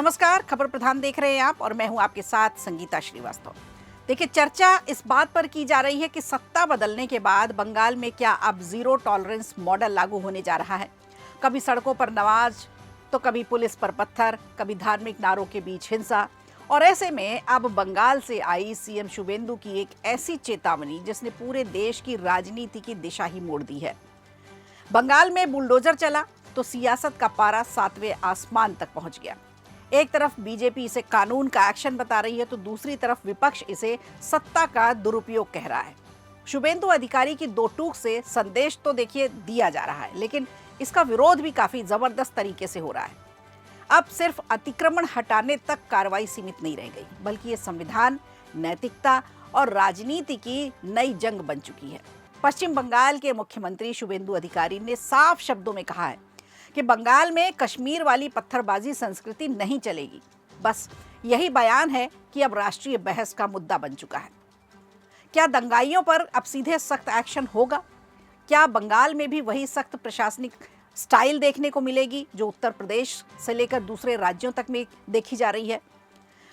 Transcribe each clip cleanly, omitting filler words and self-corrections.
नमस्कार, खबर प्रधान देख रहे हैं आप और मैं हूं आपके साथ संगीता श्रीवास्तव। देखिए, चर्चा इस बात पर की जा रही है कि सत्ता बदलने के बाद बंगाल में क्या अब जीरो टॉलरेंस मॉडल लागू होने जा रहा है। कभी सड़कों पर नमाज तो कभी पुलिस पर पत्थर, कभी धार्मिक नारों के बीच हिंसा। और ऐसे में अब बंगाल से आई सीएम शुवेंदु की एक ऐसी चेतावनी जिसने पूरे देश की राजनीति की दिशा ही मोड़ दी है। बंगाल में बुलडोजर चला तो सियासत का पारा 7वें आसमान तक पहुंच गया। एक तरफ बीजेपी इसे कानून का एक्शन बता रही है तो दूसरी तरफ विपक्ष इसे सत्ता का दुरुपयोग कह रहा है। शुवेंदु अधिकारी की दो टूक से संदेश तो देखिए दिया जा रहा है, लेकिन इसका विरोध भी काफी जबरदस्त तरीके से हो रहा है। अब सिर्फ अतिक्रमण हटाने तक कार्रवाई सीमित नहीं रह गई, बल्कि ये संविधान, नैतिकता और राजनीति की नई जंग बन चुकी है। पश्चिम बंगाल के मुख्यमंत्री शुवेंदु अधिकारी ने साफ शब्दों में कहा है कि बंगाल में कश्मीर वाली पत्थरबाजी संस्कृति नहीं चलेगी। बस यही बयान है कि अब राष्ट्रीय बहस का मुद्दा बन चुका है। क्या दंगाइयों पर अब सीधे सख्त एक्शन होगा? क्या बंगाल में भी वही सख्त प्रशासनिक स्टाइल देखने को मिलेगी जो उत्तर प्रदेश से लेकर दूसरे राज्यों तक में देखी जा रही है?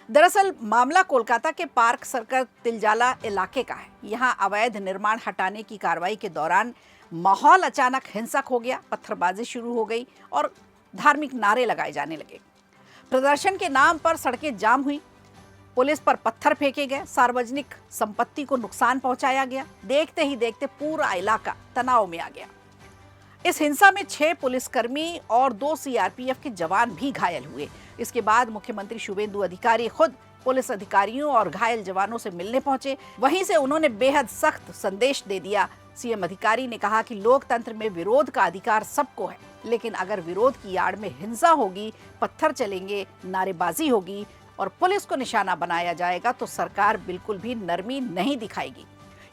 दरअसल मामला कोलकाता के पार्क सर्कल तिलजाला इलाके का है। यहाँ अवैध निर्माण हटाने की कार्रवाई के दौरान माहौल अचानक हिंसक हो गया, पत्थरबाजी शुरू हो गई और धार्मिक नारे लगाए जाने लगे। प्रदर्शन के नाम पर सड़कें जाम हुई, पुलिस पर पत्थर फेंके गए, सार्वजनिक संपत्ति को नुकसान पहुंचाया गया। देखते ही देखते पूरा इलाका तनाव में आ गया। इस हिंसा में 6 पुलिसकर्मी और 2 सीआरपीएफ के जवान भी घायल हुए। इसके बाद मुख्यमंत्री शुवेंदु अधिकारी खुद पुलिस अधिकारियों और घायल जवानों से मिलने पहुंचे। वहीं से उन्होंने बेहद सख्त संदेश दे दिया। सीएम अधिकारी ने कहा कि लोकतंत्र में विरोध का अधिकार सबको है, लेकिन अगर विरोध की आड़ में हिंसा होगी, पत्थर चलेंगे, नारेबाजी होगी और पुलिस को निशाना बनाया जाएगा तो सरकार बिल्कुल भी नरमी नहीं दिखाएगी।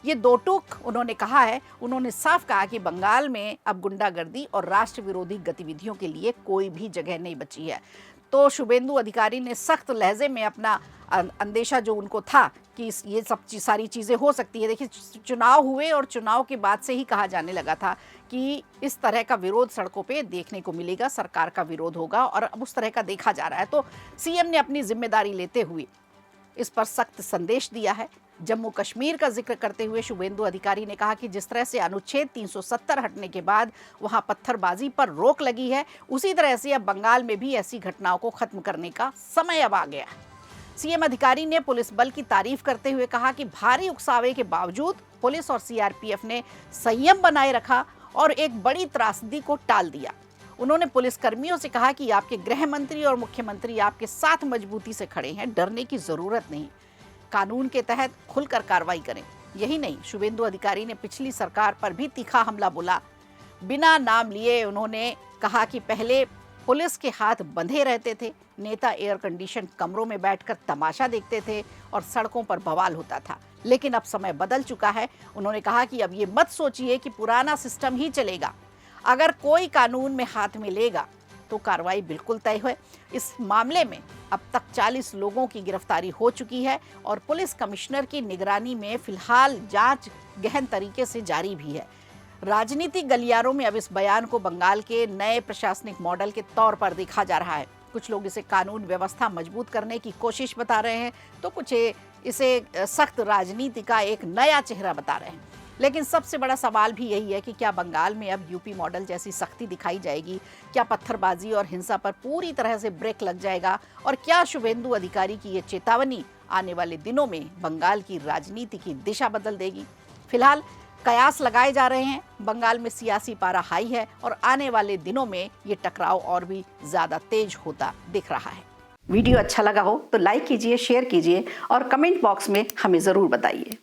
ये दो टूक उन्होंने कहा है। उन्होंने साफ कहा कि बंगाल में अब गुंडागर्दी और राष्ट्र विरोधी गतिविधियों के लिए कोई भी जगह नहीं बची है। तो शुवेंदु अधिकारी ने सख्त लहजे में अपना अंदेशा जो उनको था कि ये सब सारी चीज़ें हो सकती है। देखिए, चुनाव हुए और चुनाव के बाद से ही कहा जाने लगा था कि इस तरह का विरोध सड़कों पे देखने को मिलेगा, सरकार का विरोध होगा और अब उस तरह का देखा जा रहा है। तो सीएम ने अपनी जिम्मेदारी लेते हुए इस पर सख्त संदेश दिया है। जम्मू कश्मीर का जिक्र करते हुए शुवेंदु अधिकारी ने कहा कि जिस तरह से अनुच्छेद 370 हटने के बाद वहां पत्थरबाजी पर रोक लगी है, उसी तरह से अब बंगाल में भी ऐसी घटनाओं को खत्म करने का समय अब आ गया है। सीएम अधिकारी ने पुलिस बल की तारीफ करते हुए कहा कि भारी उकसावे के बावजूद पुलिस और सीआरपीएफ ने संयम बनाए रखा और एक बड़ी त्रासदी को टाल दिया। उन्होंने पुलिस कर्मियों से कहा कि आपके गृह मंत्री और मुख्यमंत्री आपके साथ मजबूती से खड़े हैं, डरने की जरूरत नहीं, कानून के तहत खुलकर कार्रवाई करें। यही नहीं, शुवेंदु अधिकारी ने पिछली सरकार पर भी तीखा हमला बोला। बिना नाम लिए उन्होंने कहा कि पहले पुलिस के हाथ बंधे रहते थे, नेता एयर कंडीशन कमरों में बैठकर तमाशा देखते थे और सड़कों पर बवाल होता था, लेकिन अब समय बदल चुका है। उन्होंने कहा कि अब ये मत सोचिए कि पुराना सिस्टम ही चलेगा। अगर कोई कानून में हाथ में लेगा तो कार्रवाई बिल्कुल तय है। इस मामले में अब तक 40 लोगों की गिरफ्तारी हो चुकी है और पुलिस कमिश्नर की निगरानी में फिलहाल जांच गहन तरीके से जारी भी है। राजनीतिक गलियारों में अब इस बयान को बंगाल के नए प्रशासनिक मॉडल के तौर पर देखा जा रहा है। कुछ लोग इसे कानून व्यवस्था मजबूत करने की कोशिश बता रहे हैं, तो कुछ इसे सख्त राजनीति का एक नया चेहरा बता रहे हैं। लेकिन सबसे बड़ा सवाल भी यही है कि क्या बंगाल में अब यूपी मॉडल जैसी सख्ती दिखाई जाएगी? क्या पत्थरबाजी और हिंसा पर पूरी तरह से ब्रेक लग जाएगा? और क्या शुवेंदु अधिकारी की ये चेतावनी आने वाले दिनों में बंगाल की राजनीति की दिशा बदल देगी? फिलहाल कयास लगाए जा रहे हैं। बंगाल में सियासी पारा हाई है और आने वाले दिनों में ये टकराव और भी ज्यादा तेज होता दिख रहा है। वीडियो अच्छा लगा हो तो लाइक कीजिए, शेयर कीजिए और कमेंट बॉक्स में हमें जरूर बताइए।